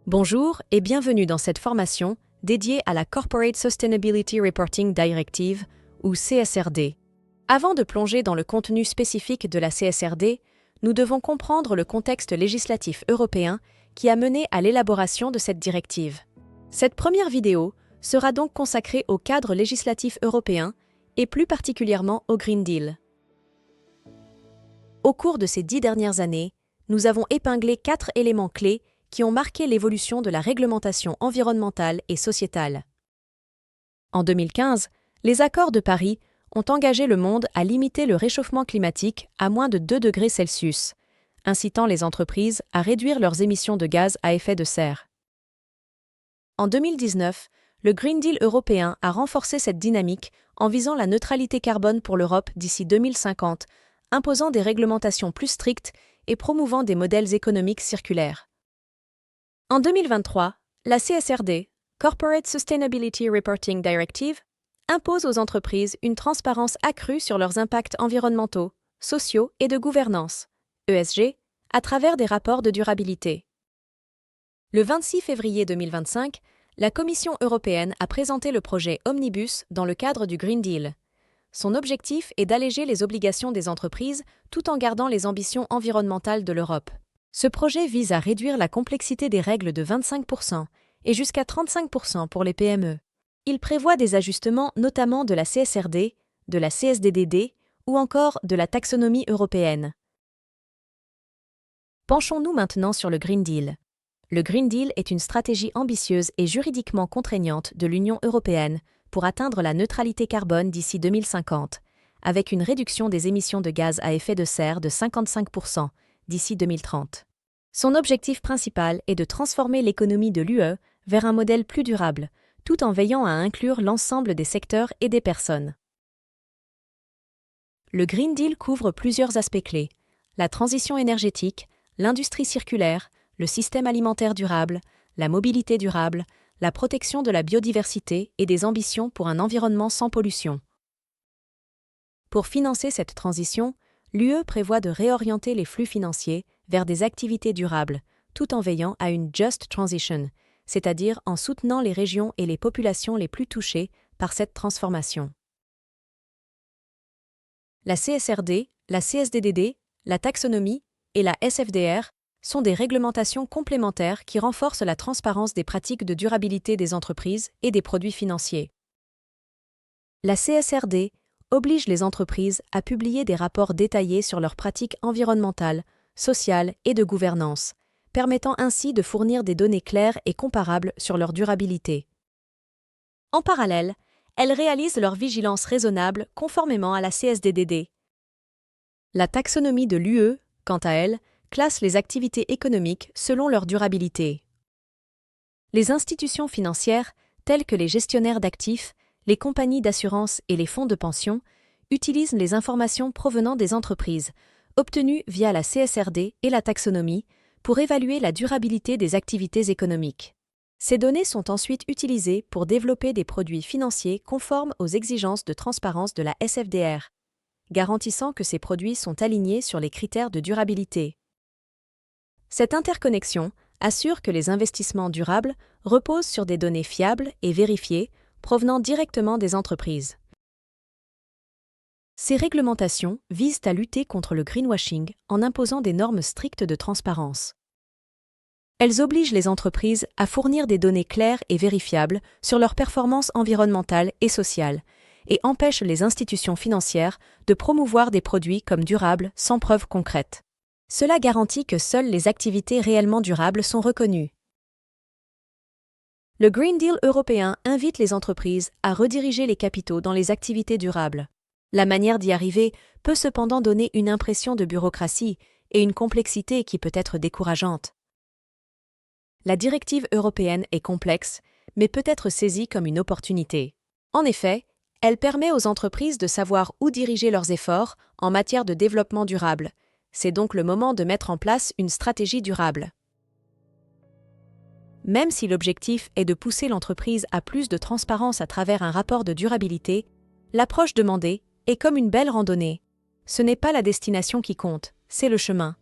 Bonjour et bienvenue dans cette formation dédiée à la Corporate Sustainability Reporting Directive, ou CSRD. Avant de plonger dans le contenu spécifique de la CSRD, nous devons comprendre le contexte législatif européen qui a mené à l'élaboration de cette directive. Cette première vidéo sera donc consacrée au cadre législatif européen et plus particulièrement au Green Deal. Au cours de ces 10 dernières années, nous avons épinglé 4 éléments clés qui ont marqué l'évolution de la réglementation environnementale et sociétale. En 2015, les accords de Paris ont engagé le monde à limiter le réchauffement climatique à moins de 2 degrés Celsius, incitant les entreprises à réduire leurs émissions de gaz à effet de serre. En 2019, le Green Deal européen a renforcé cette dynamique en visant la neutralité carbone pour l'Europe d'ici 2050, imposant des réglementations plus strictes et promouvant des modèles économiques circulaires. En 2023, la CSRD, Corporate Sustainability Reporting Directive, impose aux entreprises une transparence accrue sur leurs impacts environnementaux, sociaux et de gouvernance, ESG, à travers des rapports de durabilité. Le 26 février 2025, la Commission européenne a présenté le projet Omnibus dans le cadre du Green Deal. Son objectif est d'alléger les obligations des entreprises tout en gardant les ambitions environnementales de l'Europe. Ce projet vise à réduire la complexité des règles de 25% et jusqu'à 35% pour les PME. Il prévoit des ajustements notamment de la CSRD, de la CSDDD ou encore de la taxonomie européenne. Penchons-nous maintenant sur le Green Deal. Le Green Deal est une stratégie ambitieuse et juridiquement contraignante de l'Union européenne pour atteindre la neutralité carbone d'ici 2050, avec une réduction des émissions de gaz à effet de serre de 55% d'ici 2030. Son objectif principal est de transformer l'économie de l'UE vers un modèle plus durable, tout en veillant à inclure l'ensemble des secteurs et des personnes. Le Green Deal couvre plusieurs aspects clés: la transition énergétique, l'industrie circulaire, le système alimentaire durable, la mobilité durable, la protection de la biodiversité et des ambitions pour un environnement sans pollution. Pour financer cette transition, l'UE prévoit de réorienter les flux financiers vers des activités durables, tout en veillant à une Just Transition, c'est-à-dire en soutenant les régions et les populations les plus touchées par cette transformation. La CSRD, la CSDDD, la taxonomie et la SFDR sont des réglementations complémentaires qui renforcent la transparence des pratiques de durabilité des entreprises et des produits financiers. La CSRD oblige les entreprises à publier des rapports détaillés sur leurs pratiques environnementales, sociales et de gouvernance, permettant ainsi de fournir des données claires et comparables sur leur durabilité. En parallèle, elles réalisent leur vigilance raisonnable conformément à la CSDDD. La taxonomie de l'UE, quant à elle, classe les activités économiques selon leur durabilité. Les institutions financières, telles que les gestionnaires d'actifs, les compagnies d'assurance et les fonds de pension, utilisent les informations provenant des entreprises, obtenues via la CSRD et la taxonomie, pour évaluer la durabilité des activités économiques. Ces données sont ensuite utilisées pour développer des produits financiers conformes aux exigences de transparence de la SFDR, garantissant que ces produits sont alignés sur les critères de durabilité. Cette interconnexion assure que les investissements durables reposent sur des données fiables et vérifiées provenant directement des entreprises. Ces réglementations visent à lutter contre le greenwashing en imposant des normes strictes de transparence. Elles obligent les entreprises à fournir des données claires et vérifiables sur leurs performances environnementales et sociales et empêchent les institutions financières de promouvoir des produits comme durables sans preuves concrètes. Cela garantit que seules les activités réellement durables sont reconnues. Le Green Deal européen invite les entreprises à rediriger les capitaux dans les activités durables. La manière d'y arriver peut cependant donner une impression de bureaucratie et une complexité qui peut être décourageante. La directive européenne est complexe, mais peut être saisie comme une opportunité. En effet, elle permet aux entreprises de savoir où diriger leurs efforts en matière de développement durable. C'est donc le moment de mettre en place une stratégie durable. Même si l'objectif est de pousser l'entreprise à plus de transparence à travers un rapport de durabilité, l'approche demandée est comme une belle randonnée. Ce n'est pas la destination qui compte, c'est le chemin.